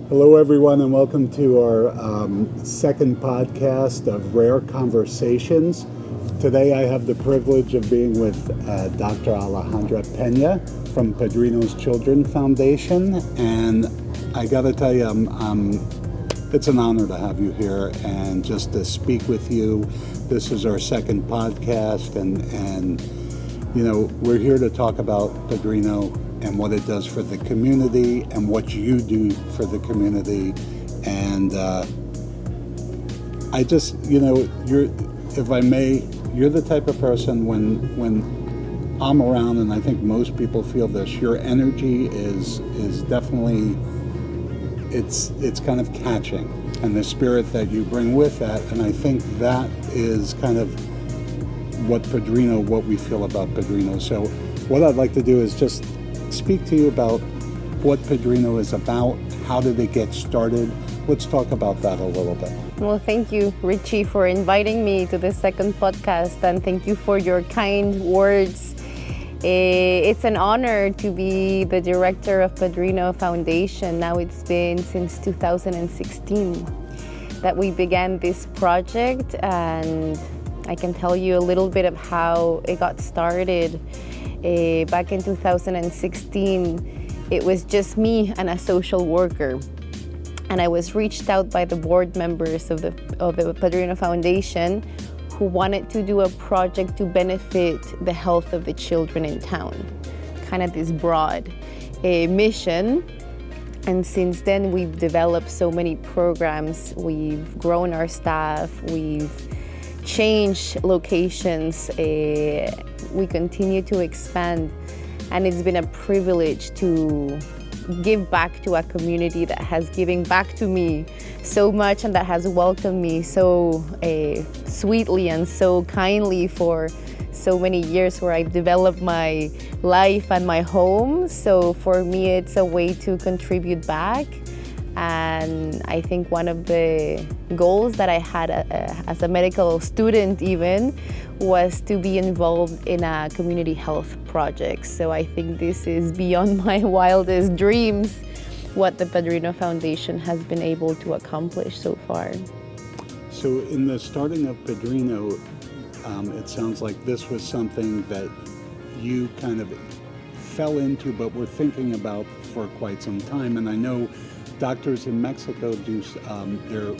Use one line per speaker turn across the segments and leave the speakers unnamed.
Hello, everyone, and welcome to our second podcast of Rare Conversations. Today, I have the privilege of being with Dr. Alejandra Peña from Padrino's Children Foundation, and I got to tell you, it's an honor to have you here and just to speak with you. This is our second podcast, and you know, we're here to talk about Padrino and what it does for the community and what you do for the community. And I just, you know, if I may, you're the type of person when I'm around, and I think most people feel this, your energy is definitely, it's kind of catching, and the spirit that you bring with that, and I think that is kind of what we feel about Padrino. So what I'd like to do is just speak to you about what Padrino is about. How did it get started? Let's talk about that a little bit.
Well, thank you, Richie, for inviting me to the second podcast, and thank you for your kind words. It's an honor to be the director of Padrino Foundation. Now it's been since 2016 that we began this project, and I can tell you a little bit of how it got started. Back in 2016, it was just me and a social worker, and I was reached out by the board members of the Padrino Foundation who wanted to do a project to benefit the health of the children in town, kind of this broad mission. And since then, we've developed so many programs. We've grown our staff, we've changed locations, we continue to expand, and it's been a privilege to give back to a community that has given back to me so much and that has welcomed me so sweetly and so kindly for so many years, where I've developed my life and my home. So for me, it's a way to contribute back. And I think one of the goals that I had as a medical student even was to be involved in a community health project. So I think this is beyond my wildest dreams, what the Padrino Foundation has been able to accomplish so far.
So in the starting of Padrino, it sounds like this was something that you kind of fell into but were thinking about for quite some time. And I know doctors in Mexico do their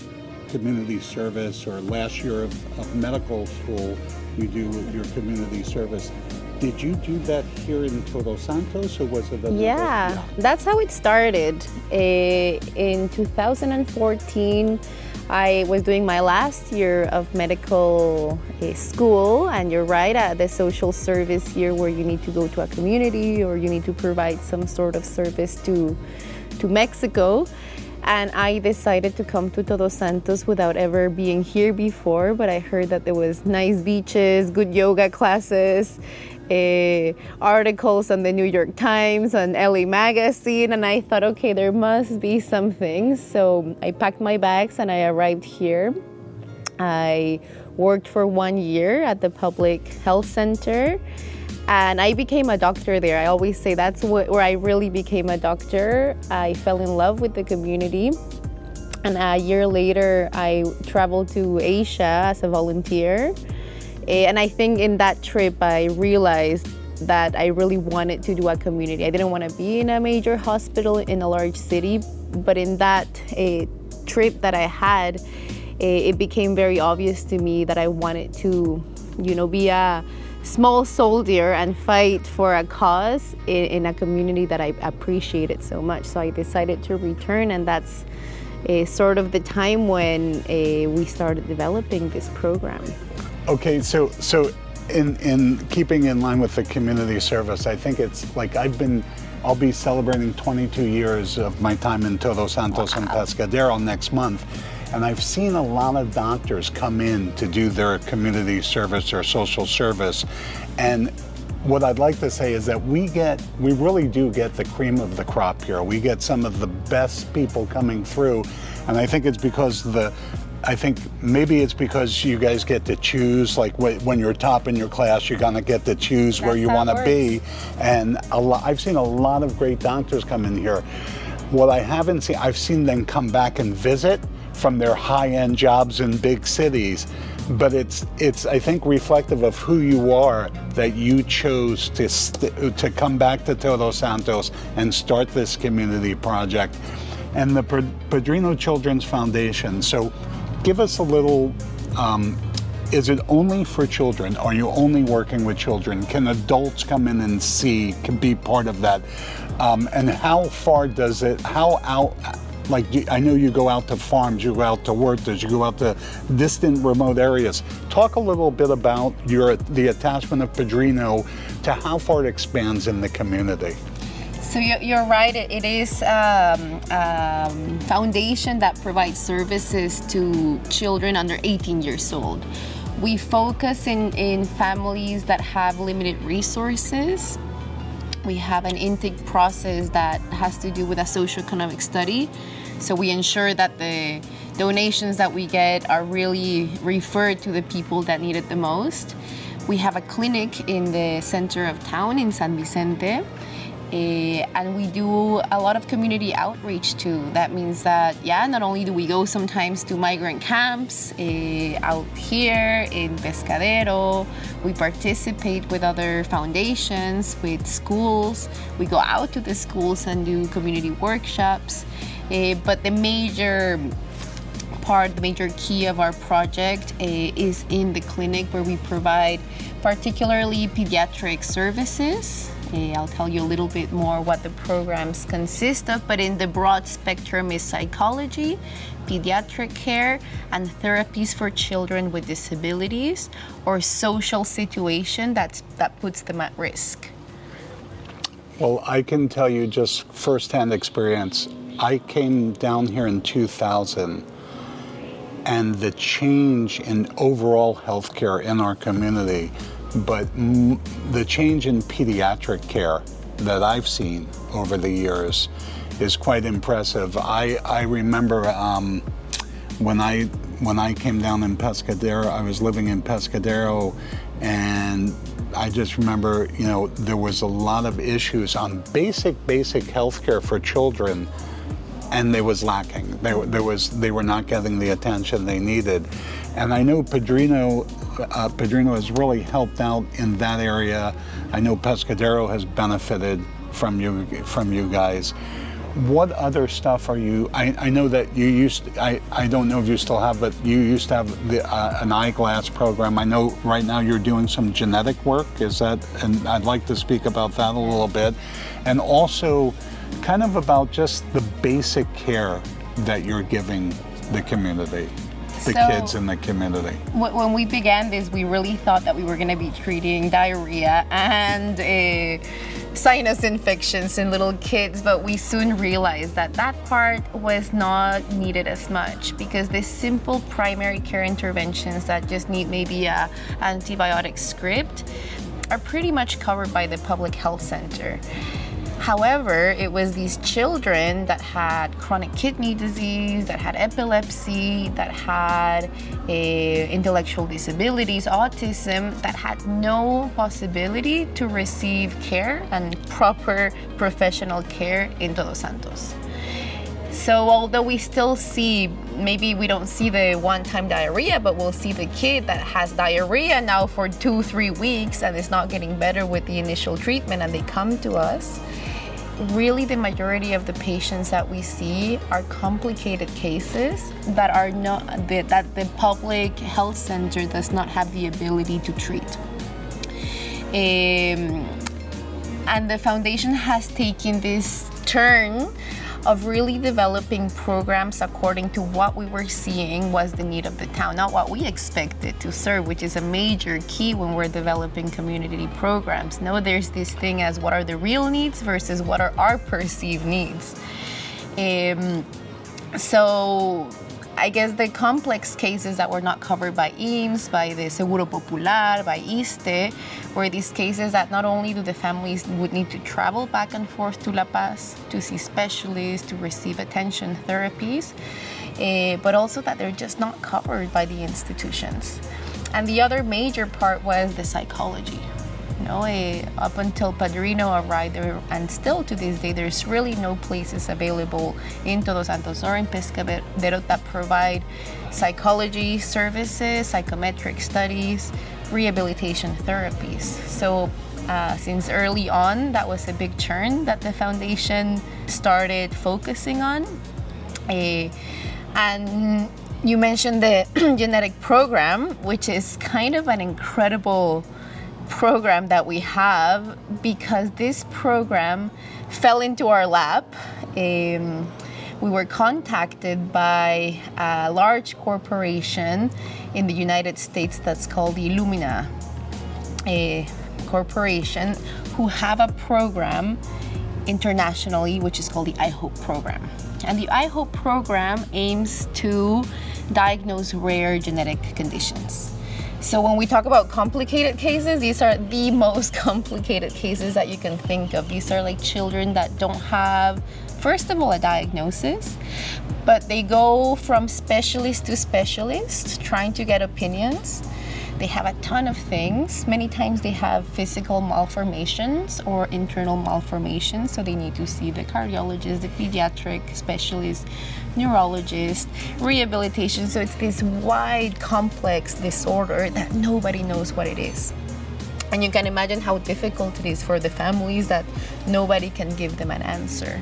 community service, or last year of medical school, you do your community service. Did you do that here in Todos Santos, or was it another?
Yeah, that's how it started. In 2014, I was doing my last year of medical school, and you're right, the social service year where you need to go to a community or you need to provide some sort of service to Mexico. And I decided to come to Todos Santos without ever being here before, but I heard that there was nice beaches, good yoga classes, articles on the New York Times, on LA Magazine, and I thought, okay, there must be something. So I packed my bags and I arrived here. I worked for 1 year at the Public Health Center, and I became a doctor there. I always say that's where I really became a doctor. I fell in love with the community. And a year later, I traveled to Asia as a volunteer. And I think in that trip, I realized that I really wanted to do a community. I didn't want to be in a major hospital in a large city, but in that trip that I had, it became very obvious to me that I wanted to, be a small soldier and fight for a cause in a community that I appreciated so much. So I decided to return, and that's sort of the time when we started developing this program.
Okay, so in keeping in line with the community service, I think it's like I'll be celebrating 22 years of my time in Todos Santos and Pescadero next month. And I've seen a lot of doctors come in to do their community service or social service. And what I'd like to say is that we really do get the cream of the crop here. We get some of the best people coming through. And I think it's because maybe it's because you guys get to choose, like when you're top in your class, you're gonna get to choose where you wanna be. And I've seen a lot of great doctors come in here. What I haven't seen, I've seen them come back and visit from their high-end jobs in big cities, but it's I think reflective of who you are that you chose to come back to Todos Santos and start this community project. And the Padrino Children's Foundation, so give us a little, is it only for children? Are you only working with children? Can adults come in and see, can be part of that? And how far does it, how out, like I know you go out to farms, you go out to huertas, you go out to distant remote areas. Talk a little bit about the attachment of Padrino to how far it expands in the community.
So you're right, it is a foundation that provides services to children under 18 years old. We focus in families that have limited resources. We have an intake process that has to do with a socioeconomic study. So we ensure that the donations that we get are really referred to the people that need it the most. We have a clinic in the center of town in San Vicente. And we do a lot of community outreach too. That means that, not only do we go sometimes to migrant camps out here in Pescadero, we participate with other foundations, with schools. We go out to the schools and do community workshops. But the major key of our project is in the clinic, where we provide particularly pediatric services. I'll tell you a little bit more what the programs consist of, but in the broad spectrum is psychology, pediatric care, and therapies for children with disabilities or social situation that puts them at risk.
Well, I can tell you just firsthand experience. I came down here in 2000, and the change in overall healthcare in our community, but the change in pediatric care that I've seen over the years is quite impressive. I remember when I came down in Pescadero, I was living in Pescadero, and I just remember, there was a lot of issues on basic healthcare for children, and it was lacking. They were not getting the attention they needed. And I know Padrino has really helped out in that area. I know Pescadero has benefited from you guys. What other stuff are you? I know that you used. I don't know if you still have, but you used to have an eyeglass program. I know right now you're doing some genetic work. Is that? And I'd like to speak about that a little bit, and also kind of about just the basic care that you're giving the community. The kids in the community.
When we began this, we really thought that we were going to be treating diarrhea and sinus infections in little kids, but we soon realized that part was not needed as much, because the simple primary care interventions that just need maybe a antibiotic script are pretty much covered by the public health center. However, it was these children that had chronic kidney disease, that had epilepsy, that had intellectual disabilities, autism, that had no possibility to receive care and proper professional care in Todos Santos. So although we still see, maybe we don't see the one-time diarrhea, but we'll see the kid that has diarrhea now for 2-3 weeks and is not getting better with the initial treatment, and they come to us. Really, the majority of the patients that we see are complicated cases that are not that the public health center does not have the ability to treat. And the foundation has taken this turn of really developing programs according to what we were seeing was the need of the town, not what we expected to serve, which is a major key when we're developing community programs. No, there's this thing as what are the real needs versus what are our perceived needs. So I guess the complex cases that were not covered by IMSS, by the Seguro Popular, by ISSSTE, were these cases that not only do the families would need to travel back and forth to La Paz to see specialists, to receive attention therapies, but also that they're just not covered by the institutions. And the other major part was the psychology. Up until Padrino arrived there, and still to this day, there's really no places available in Todos Santos or in Pescadero that provide psychology services, psychometric studies, rehabilitation therapies. So since early on, that was a big churn that the foundation started focusing on. And you mentioned the genetic program, which is kind of an incredible program that we have, because this program fell into our lap. We were contacted by a large corporation in the United States that's called the Illumina corporation, who have a program internationally which is called the iHope program. And the iHope program aims to diagnose rare genetic conditions. So when we talk about complicated cases, these are the most complicated cases that you can think of. These are like children that don't have, first of all, a diagnosis, but they go from specialist to specialist trying to get opinions. They have a ton of things. Many times they have physical malformations or internal malformations, so they need to see the cardiologist, the pediatric specialist, neurologist, rehabilitation. So it's this wide, complex disorder that nobody knows what it is. And you can imagine how difficult it is for the families that nobody can give them an answer.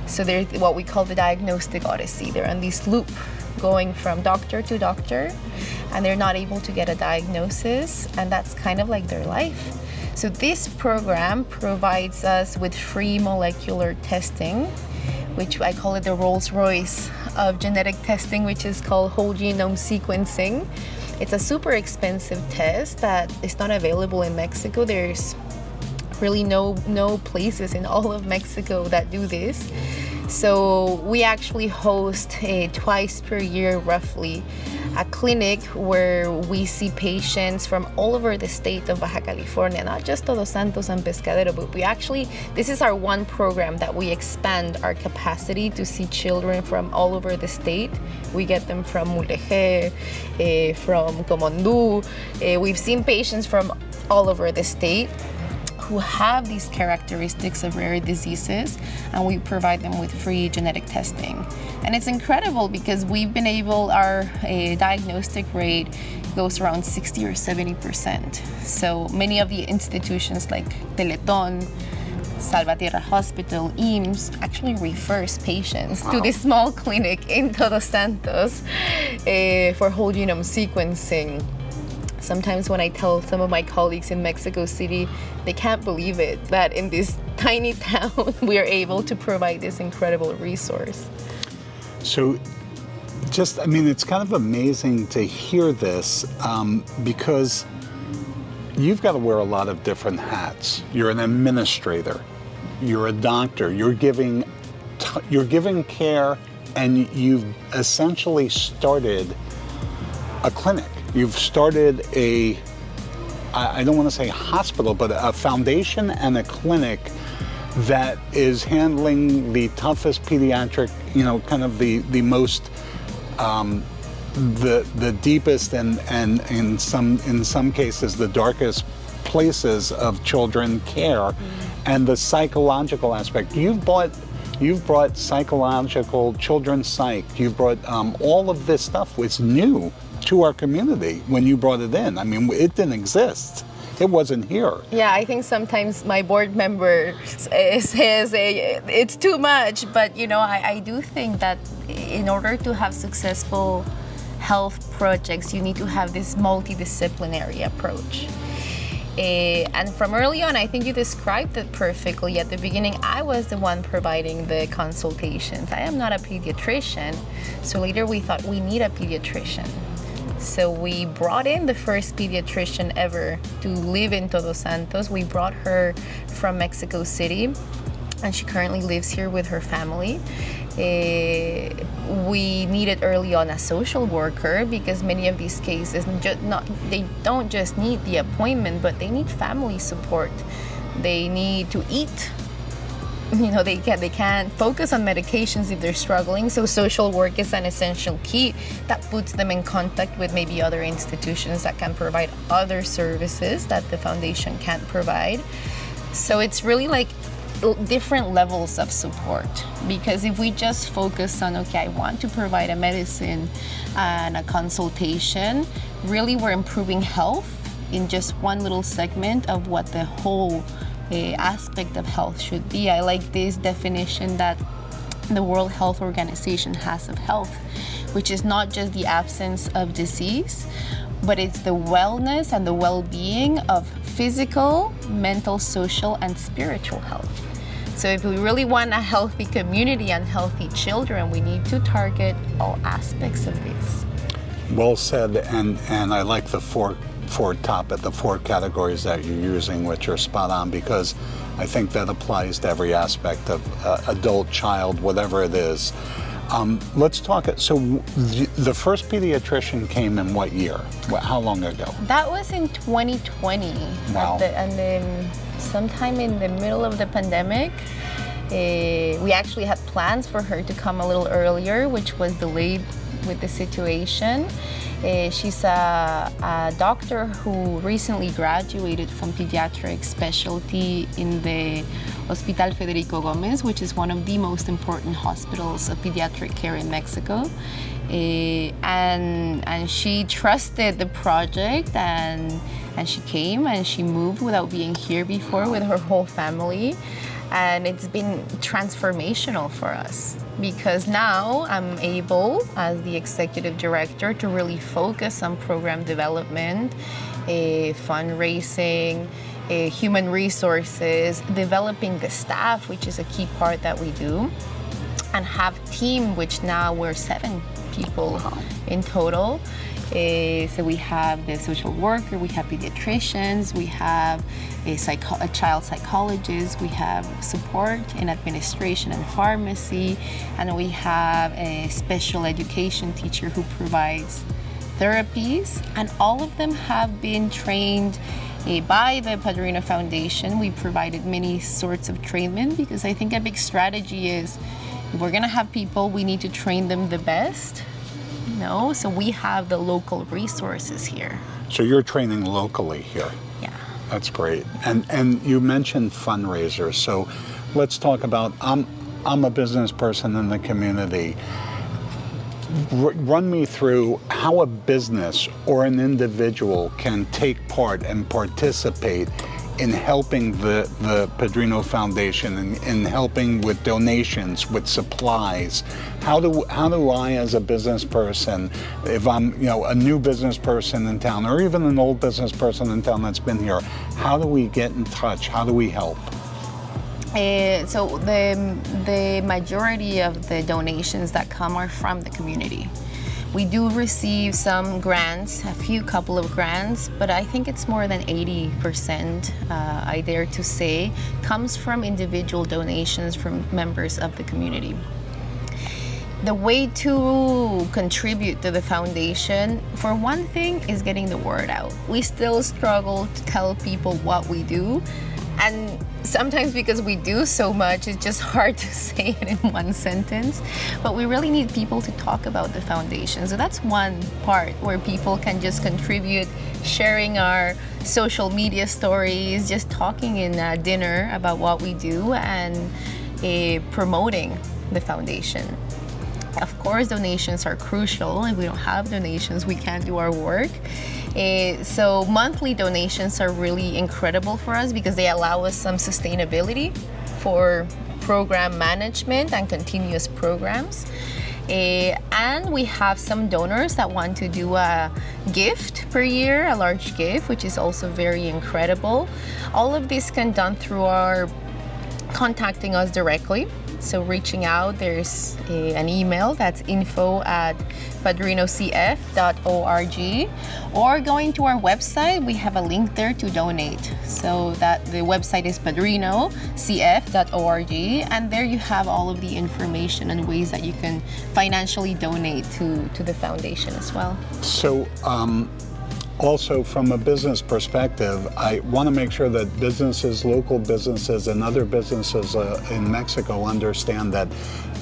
So they're what we call the Diagnostic Odyssey. They're on this loop going from doctor to doctor, and they're not able to get a diagnosis, and that's kind of like their life. So this program provides us with free molecular testing, which I call it the Rolls-Royce of genetic testing, which is called whole genome sequencing. It's a super expensive test that is not available in Mexico. There's really no places in all of Mexico that do this. So we actually host twice per year, roughly, a clinic where we see patients from all over the state of Baja California, not just Todos Santos and Pescadero, but this is our one program that we expand our capacity to see children from all over the state. We get them from Mulegé, from Comondú. We've seen patients from all over the state who have these characteristics of rare diseases, and we provide them with free genetic testing. And it's incredible because we've been able, our diagnostic rate goes around 60 or 70%. So many of the institutions like Teletón, Salvatierra Hospital, IMSS actually refers patients to this small clinic in Todos Santos for whole genome sequencing. Sometimes when I tell some of my colleagues in Mexico City, they can't believe it, that in this tiny town we are able to provide this incredible resource.
So it's kind of amazing to hear this because you've got to wear a lot of different hats. You're an administrator, you're a doctor, you're giving care, and you've essentially started a clinic. You've started I don't want to say hospital, but a foundation and a clinic that is handling the toughest pediatric, kind of the most, the deepest and in some cases the darkest places of children care, and the psychological aspect. You've brought psychological children's psych. You've brought all of this stuff was new to our community when you brought it in. I mean, it didn't exist. It wasn't here.
Yeah, I think sometimes my board member says it's too much, but I do think that in order to have successful health projects, you need to have this multidisciplinary approach. And from early on, I think you described it perfectly. At the beginning, I was the one providing the consultations. I am not a pediatrician, so later we thought we need a pediatrician. So we brought in the first pediatrician ever to live in Todos Santos. We brought her from Mexico City, and she currently lives here with her family. We needed early on a social worker because many of these cases, they don't just need the appointment, but they need family support. They need to eat. they can't focus on medications if they're struggling. So social work is an essential key that puts them in contact with maybe other institutions that can provide other services that the foundation can't provide. So it's really like different levels of support, because if we just focus on, okay, I want to provide a medicine and a consultation, really we're improving health in just one little segment of what the whole aspect of health should be. I like this definition that the World Health Organization has of health, which is not just the absence of disease, but it's the wellness and the well-being of physical, mental, social, and spiritual health. So if we really want a healthy community and healthy children, we need to target all aspects of this.
Well said, and I like the four categories that you're using, which are spot on, because I think that applies to every aspect of adult, child, whatever it is. Let's talk it. So the first pediatrician came in what year? How long ago?
That was in 2020.
Wow.
And then sometime in the middle of the pandemic, we actually had plans for her to come a little earlier, which was delayed with the situation. She's a doctor who recently graduated from pediatric specialty in the Hospital Federico Gomez, which is one of the most important hospitals of pediatric care in Mexico. And she trusted the project, and she came and she moved without being here before with her whole family. And it's been transformational for us, because now I'm able, as the executive director, to really focus on program development, fundraising, human resources, developing the staff, which is a key part that we do, and have team, which now we're 7 people in total. So we have the social worker, we have pediatricians, we have a child psychologist, we have support in administration and pharmacy, and we have a special education teacher who provides therapies, and all of them have been trained by the Padrino Foundation. We provided many sorts of training, because I think a big strategy is, if we're gonna have people, we need to train them the best. So we have the local resources here.
So you're training locally here.
Yeah.
That's great. And you mentioned fundraisers. So let's talk about, I'm a business person in the community. Run me through how a business or an individual can take part and participate in helping the Padrino Foundation, in helping with donations, with supplies. How do I, as a business person, if I'm a new business person in town, or even an old business person in town that's been here, how do we get in touch? How do we help?
So the majority of the donations that come are from the community. We do receive some grants, couple of grants, but I think it's more than 80%, I dare to say, comes from individual donations from members of the community. The way to contribute to the foundation, for one thing, is getting the word out. We still struggle to tell people what we do, and sometimes because we do so much, it's just hard to say it in one sentence. But we really need people to talk about the foundation. So that's one part where people can just contribute, sharing our social media stories, just talking in dinner about what we do, and promoting the foundation. Of course, donations are crucial. If we don't have donations, we can't do our work. So monthly donations are really incredible for us, because they allow us some sustainability for program management and continuous programs. And we have some donors that want to do a gift per year, a large gift, which is also very incredible. All of this can be done through our contacting us directly. So reaching out, there's an email that's info@padrinocf.org, or going to our website, we have a link there to donate. So that the website is padrinocf.org, and there you have all of the information and ways that you can financially donate to the foundation as well.
So also from a business perspective, I want to make sure that businesses, local businesses, and other businesses in Mexico understand that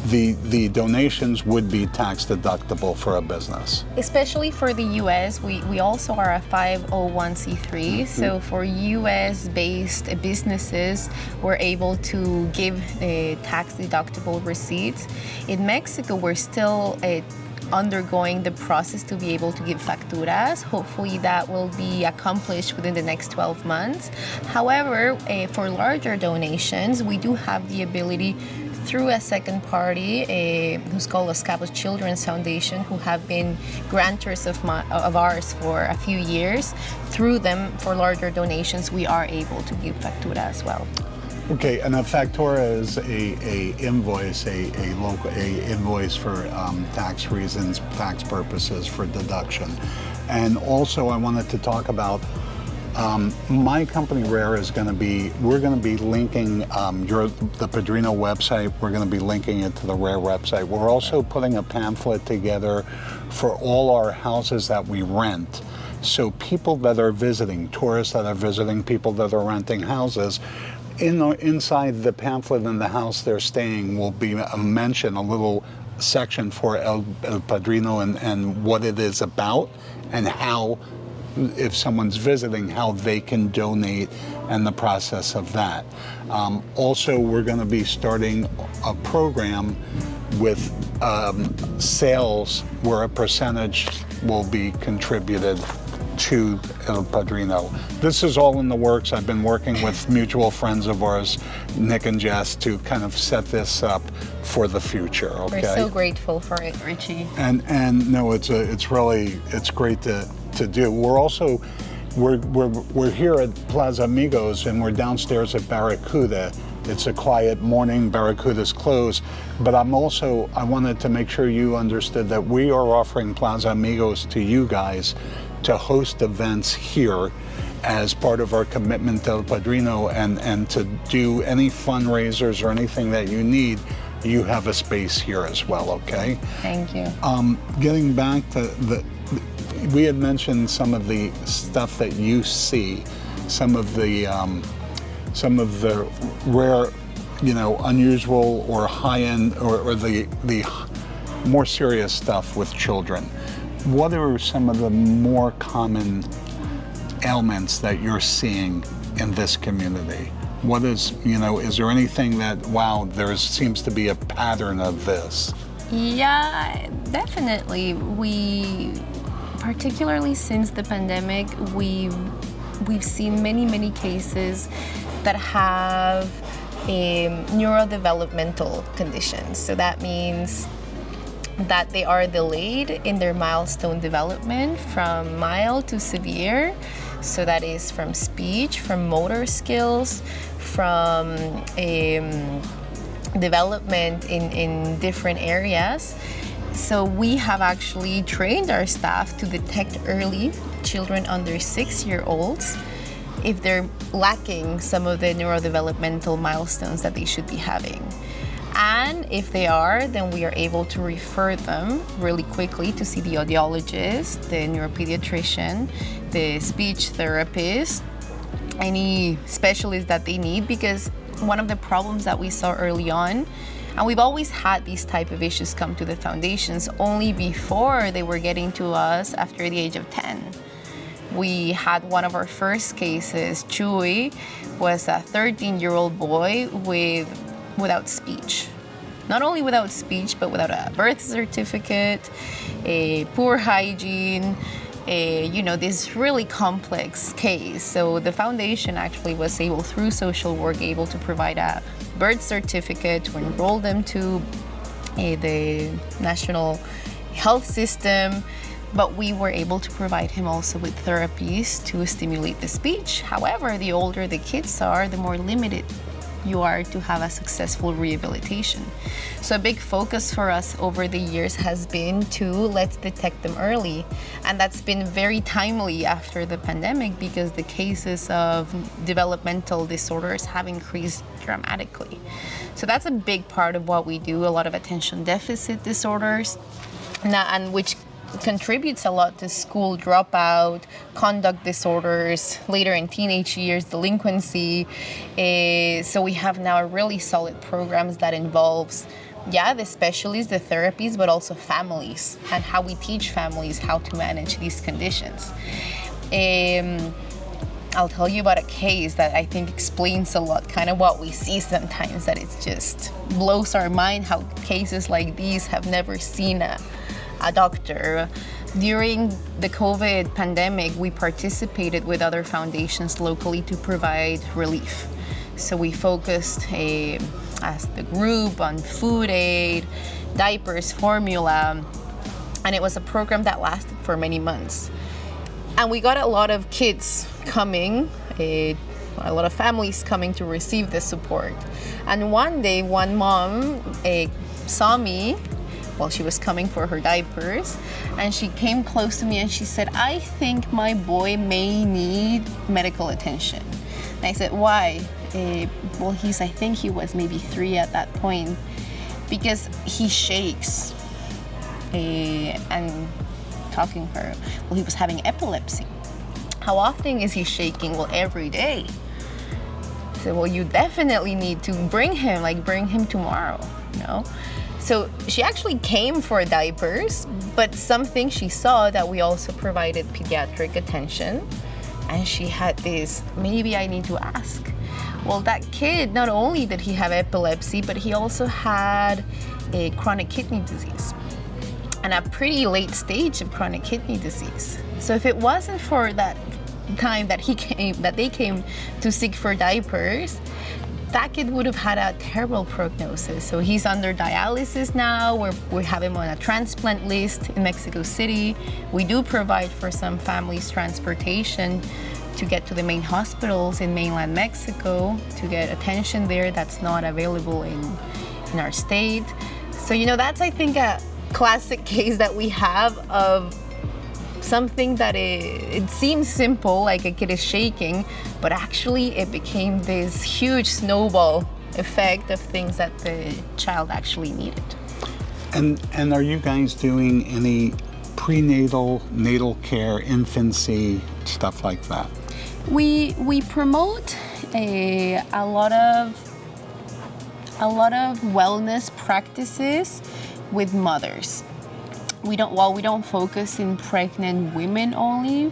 the donations would be tax deductible for a business.
Especially for the US, we also are a 501c3. So for US based businesses, we're able to give tax deductible receipts. In Mexico, we're still undergoing the process to be able to give facturas. Hopefully that will be accomplished within the next 12 months. However, for larger donations, we do have the ability through a second party who's called Los Cabos Children's Foundation, who have been grantors of ours for a few years. Through them, for larger donations, we are able to give factura as well.
Okay, and a factura is a invoice, a invoice for tax reasons, tax purposes, for deduction. And also, I wanted to talk about my company Rare is going to be, we're going to be linking the Padrino website. We're going to be linking it to the Rare website. We're also putting a pamphlet together for all our houses that we rent. So people that are visiting, tourists that are visiting, people that are renting houses, inside the pamphlet in the house they're staying will be a mention, a little section for El Padrino and what it is about, and how, if someone's visiting, how they can donate and the process of that. Also, we're going to be starting a program with sales where a percentage will be contributed to El Padrino. This is all in the works. I've been working with mutual friends of ours, Nick and Jess, to kind of set this up for the future. Okay.
We're so grateful for it, Richie.
And no, it's great to do. We're also we're here at Plaza Amigos, and we're downstairs at Barracuda. It's a quiet morning. Barracuda's closed, but I wanted to make sure you understood that we are offering Plaza Amigos to you guys to host events here as part of our commitment to El Padrino, and to do any fundraisers or anything that you need. You have a space here as well, okay?
Thank you.
Getting back to we had mentioned some of the stuff that you see, some of the rare, unusual or high-end or the more serious stuff with children. What are some of the more common ailments that you're seeing in this community? What is, is there anything that, wow, there seems to be a pattern of this?
Yeah, definitely. Particularly since the pandemic, we've seen many cases that have neurodevelopmental conditions. So that means that they are delayed in their milestone development from mild to severe. So that is from speech, from motor skills, from development in different areas. So we have actually trained our staff to detect early children under 6-year-olds if they're lacking some of the neurodevelopmental milestones that they should be having. And if they are, then we are able to refer them really quickly to see the audiologist, the neuropediatrician, the speech therapist, any specialist that they need, because one of the problems that we saw early on, and we've always had these type of issues come to the foundations only before they were getting to us after the age of 10. We had one of our first cases, Chuy, was a 13-year-old boy without speech. Not only without speech, but without a birth certificate, a poor hygiene, this really complex case. So the foundation actually was able, through social work, able to provide a birth certificate to enroll them to the national health system. But we were able to provide him also with therapies to stimulate the speech. However, the older the kids are, the more limited you are to have a successful rehabilitation. So a big focus for us over the years has been to let's detect them early. And that's been very timely after the pandemic, because the cases of developmental disorders have increased dramatically. So that's a big part of what we do, a lot of attention deficit disorders, and which contributes a lot to school dropout, conduct disorders, later in teenage years, delinquency. So we have now really solid programs that involves, the specialists, the therapies, but also families, and how we teach families how to manage these conditions. I'll tell you about a case that I think explains a lot, kind of what we see sometimes, that it just blows our mind how cases like these have never seen a doctor. During the COVID pandemic, we participated with other foundations locally to provide relief. So we focused as the group on food aid, diapers, formula, and it was a program that lasted for many months. And we got a lot of kids coming, a lot of families coming to receive the support. And one day, one mom saw me while she was coming for her diapers, and she came close to me and she said, "I think my boy may need medical attention." And I said, "Why?" Well, I think he was maybe 3 at that point, because he shakes. And talking to her, well, he was having epilepsy. How often is he shaking? Well, every day. I said, well, you definitely need to bring him tomorrow, So she actually came for diapers, but something she saw that we also provided pediatric attention, and she had this, maybe I need to ask. Well, that kid, not only did he have epilepsy, but he also had a chronic kidney disease, and a pretty late stage of chronic kidney disease. So if it wasn't for that time that they came to seek for diapers, that kid would have had a terrible prognosis. So he's under dialysis now. We have him on a transplant list in Mexico City. We do provide for some families transportation to get to the main hospitals in mainland Mexico to get attention there that's not available in our state. So, that's, I think, a classic case that we have of something that it seems simple, like a kid is shaking, but actually it became this huge snowball effect of things that the child actually needed.
And are you guys doing any prenatal, natal care, infancy, stuff like that?
We promote a lot of wellness practices with mothers. We don't focus in pregnant women only.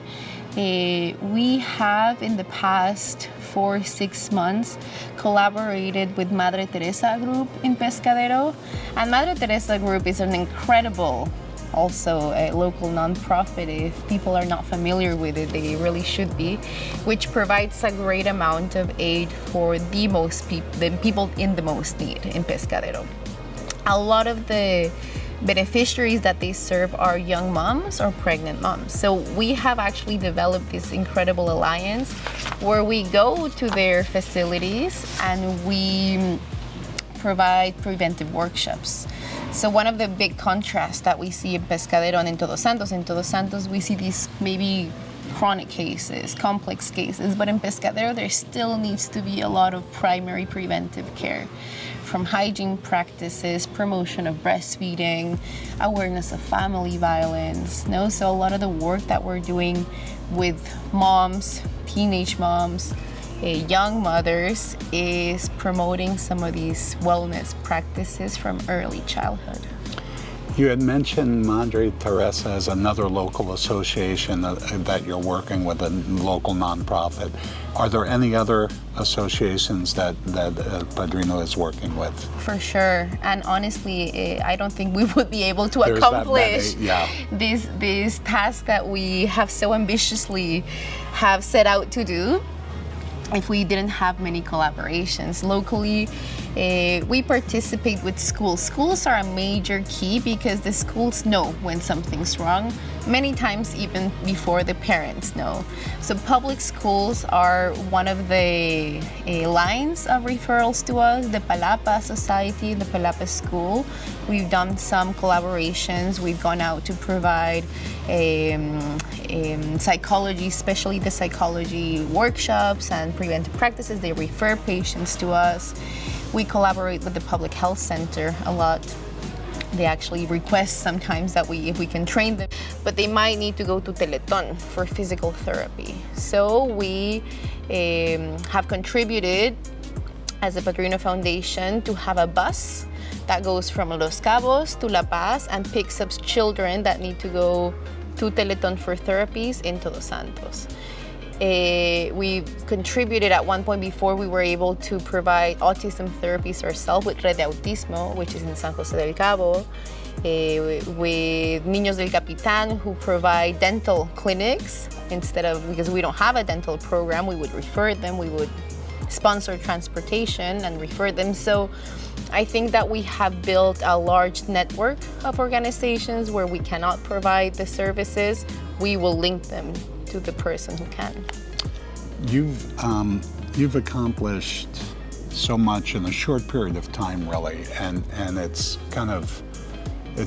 We have in the past 4-6 months collaborated with Madre Teresa Group in Pescadero, and Madre Teresa Group is an incredible, also a local nonprofit. If people are not familiar with it, they really should be, which provides a great amount of aid for the people in the most need in Pescadero. A lot of the beneficiaries that they serve are young moms or pregnant moms. So we have actually developed this incredible alliance where we go to their facilities and we provide preventive workshops. So one of the big contrasts that we see in Pescadero and in Todos Santos we see these maybe chronic cases, complex cases, but in Pescadero there still needs to be a lot of primary preventive care, from hygiene practices, promotion of breastfeeding, awareness of family violence. So a lot of the work that we're doing with moms, teenage moms, young mothers is promoting some of these wellness practices from early childhood.
You had mentioned Madre Teresa as another local association that you're working with, a local nonprofit. Are there any other associations that Padrino is working with?
For sure, and honestly, I don't think we would be able to accomplish this task that we have so ambitiously have set out to do if we didn't have many collaborations. Locally, we participate with schools. Schools are a major key because the schools know when something's wrong, many times even before the parents know. So public schools are one of the lines of referrals to us. The Palapa Society, the Palapa School, we've done some collaborations. We've gone out to provide psychology, especially the psychology workshops and preventive practices. They refer patients to us. We collaborate with the Public Health Center a lot They actually request sometimes that if we can train them, but they might need to go to Teletón for physical therapy. So we have contributed as a Padrino Foundation to have a bus that goes from Los Cabos to La Paz and picks up children that need to go to Teletón for therapies in Todos Santos. We contributed at one point before we were able to provide autism therapies ourselves with Red de Autismo, which is in San Jose del Cabo, with Niños del Capitán, who provide dental clinics because we don't have a dental program, we would refer them, we would sponsor transportation and refer them. So I think that we have built a large network of organizations where we cannot provide the services, we will link them to the person who can.
You've accomplished so much in a short period of time, really, and it's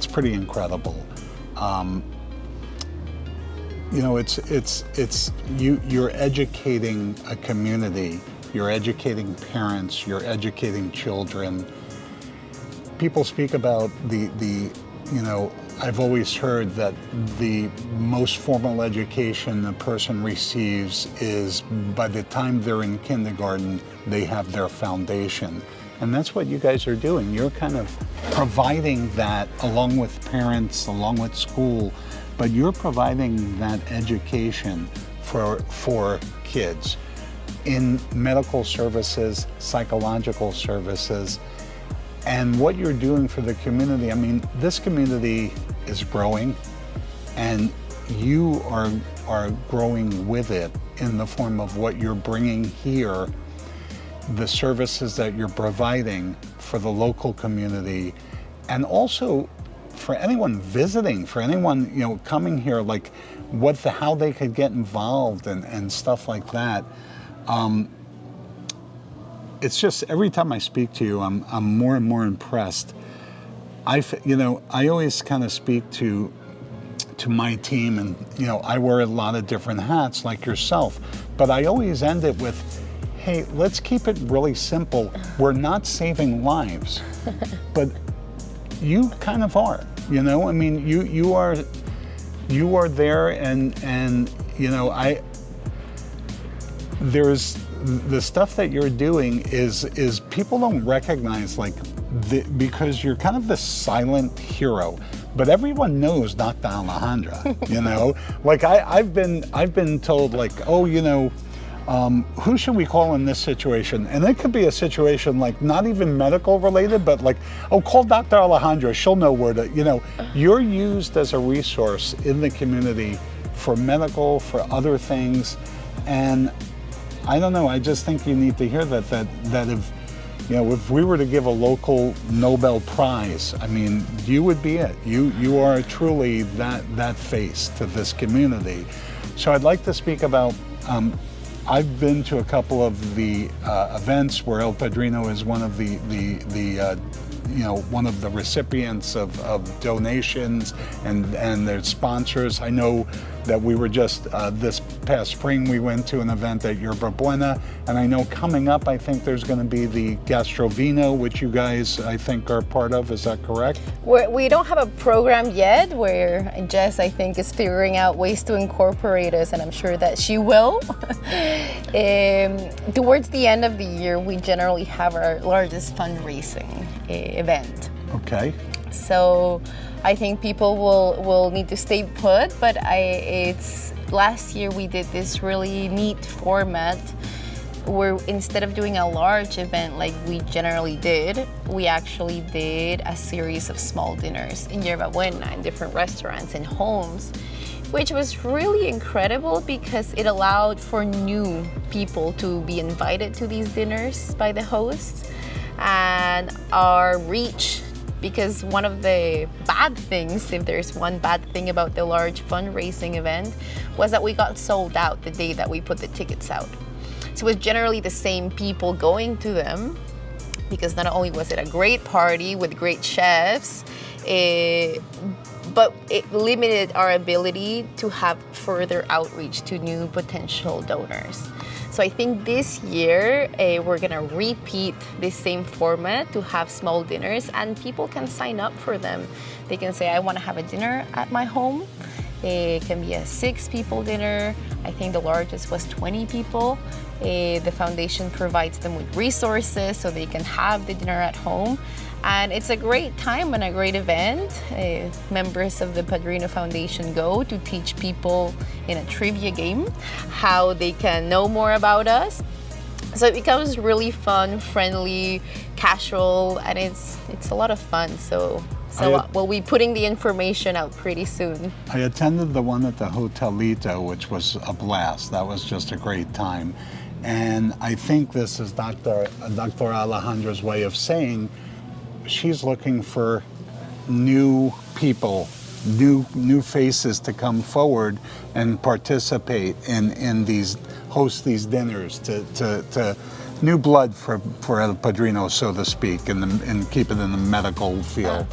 pretty incredible. You're educating a community, you're educating parents, you're educating children. People speak about I've always heard that the most formal education a person receives is by the time they're in kindergarten, they have their foundation. And that's what you guys are doing. You're kind of providing that along with parents, along with school, but you're providing that education for kids in medical services, psychological services, and what you're doing for the community. I mean, this community is growing, and you are growing with it in the form of what you're bringing here, the services that you're providing for the local community, and also for anyone visiting, for anyone coming here, like how they could get involved and stuff like that. It's just every time I speak to you, I'm more and more impressed. I always kind of speak to my team, and I wear a lot of different hats like yourself, but I always end it with, hey, let's keep it really simple. We're not saving lives, but you kind of are. I mean, you are there, and there's the stuff that you're doing is people don't recognize, because you're kind of the silent hero, but everyone knows Dr. Alejandra. I've been told, who should we call in this situation? And it could be a situation not even medical related, but call Dr. Alejandra, she'll know where to, you're used as a resource in the community for medical, for other things. And I don't know, I just think you need to hear that if we were to give a local Nobel Prize, I mean, you would be it. You are truly that face to this community. So I'd like to speak about, I've been to a couple of the events where El Padrino is one of the one of the recipients of donations and their sponsors. I know that we were just this past spring we went to an event at Yerba Buena, and I know coming up I think there's going to be the Gastrovino, which you guys I think are part of. Is that correct?
We don't have a program yet, where Jess I think is figuring out ways to incorporate us, and I'm sure that she will. Towards the end of the year we generally have our largest fundraising event.
Okay.
So I think people will need to stay put, but last year we did this really neat format where instead of doing a large event like we generally did, we actually did a series of small dinners in Yerba Buena, in different restaurants and homes, which was really incredible because it allowed for new people to be invited to these dinners by the hosts, and our reach, because one of the bad things, if there's one bad thing about the large fundraising event, was that we got sold out the day that we put the tickets out. So it was generally the same people going to them, because not only was it a great party with great chefs, but it limited our ability to have further outreach to new potential donors. So I think this year we're gonna repeat this same format to have small dinners, and people can sign up for them. They can say, I wanna have a dinner at my home. It can be a 6-people dinner. I think the largest was 20 people. The foundation provides them with resources so they can have the dinner at home. And it's a great time and a great event. Members of the Padrino Foundation go to teach people in a trivia game how they can know more about us. So it becomes really fun, friendly, casual, and it's a lot of fun. So we'll be putting the information out pretty soon.
I attended the one at the Hotelito, which was a blast. That was just a great time. And I think this is Dr. Alejandra's way of saying she's looking for new people, new faces to come forward and participate in these, host these dinners, to new blood for El Padrino, so to speak, and keep it in the medical field.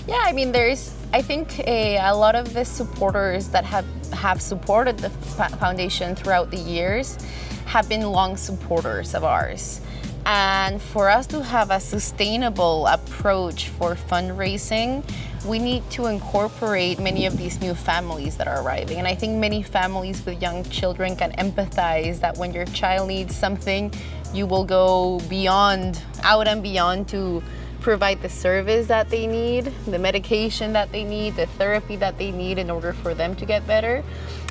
Yeah, I mean, I think a lot of the supporters that have supported the foundation throughout the years have been long supporters of ours. And for us to have a sustainable approach for fundraising, we need to incorporate many of these new families that are arriving. And I think many families with young children can empathize that when your child needs something, you will go out and beyond to provide the service that they need, the medication that they need, the therapy that they need in order for them to get better.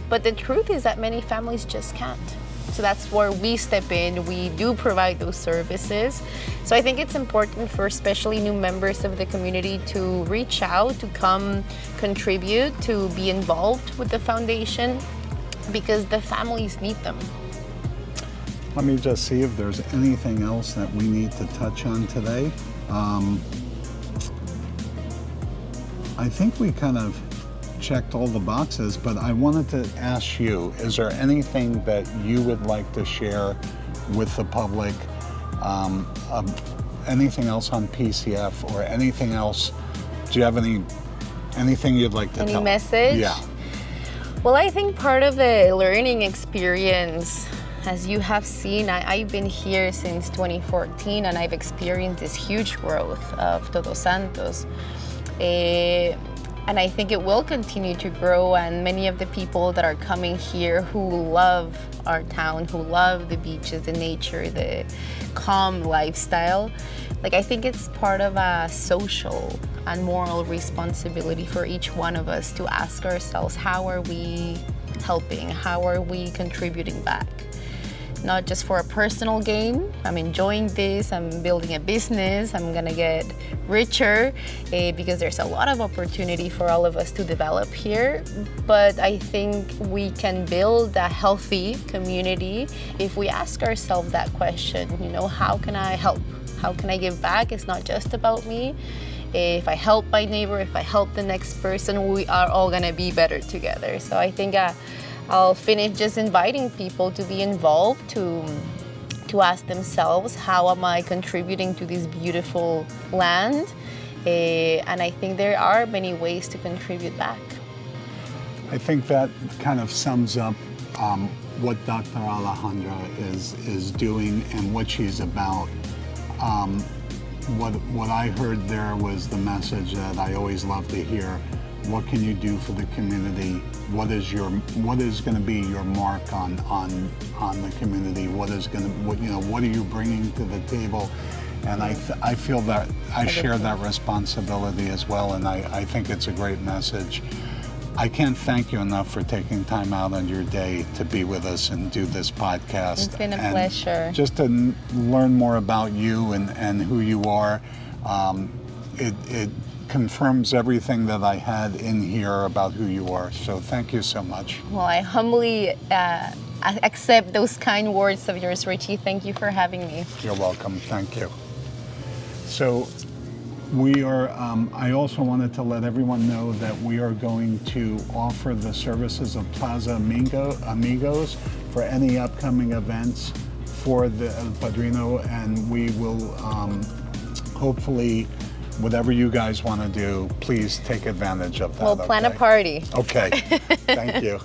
But the truth is that many families just can't. So that's where we step in. We do provide those services. So I think it's important for especially new members of the community to reach out, to come contribute, to be involved with the foundation, because the families need them.
Let me just see if there's anything else that we need to touch on today. I think we kind of checked all the boxes, but I wanted to ask you, is there anything that you would like to share with the public? Anything else on PCF or anything else? Do you have anything you'd like to tell?
Any message?
Yeah.
Well, I think part of the learning experience, as you have seen, I've been here since 2014 and I've experienced this huge growth of Todos Santos. And I think it will continue to grow, and many of the people that are coming here who love our town, who love the beaches, the nature, the calm lifestyle, I think it's part of a social and moral responsibility for each one of us to ask ourselves, how are we helping? How are we contributing back? Not just for a personal gain. I'm enjoying this, I'm building a business, I'm gonna get richer, because there's a lot of opportunity for all of us to develop here. But I think we can build a healthy community if we ask ourselves that question, how can I help? How can I give back? It's not just about me. If I help my neighbor, if I help the next person, we are all gonna be better together. So I think I'll finish just inviting people to be involved, to ask themselves, how am I contributing to this beautiful land? And I think there are many ways to contribute back.
I think that kind of sums up what Dr. Alejandra is doing and what she's about. What I heard there was the message that I always love to hear. What can you do for the community? What is going to be your mark on the community? What are you bringing to the table? And I feel that I share that responsibility as well, and I think it's a great message. I can't thank you enough for taking time out on your day to be with us and do this podcast.
It's been a pleasure.
Just to learn more about you and who you are. It confirms everything that I had in here about who you are. So thank you so much.
Well, I humbly accept those kind words of yours, Richie. Thank you for having me.
You're welcome. Thank you. So we are, I also wanted to let everyone know that we are going to offer the services of Plaza Amigos for any upcoming events for the El Padrino, and we will hopefully, whatever you guys want to do, please take advantage of that.
We'll plan a party.
Okay. Thank you.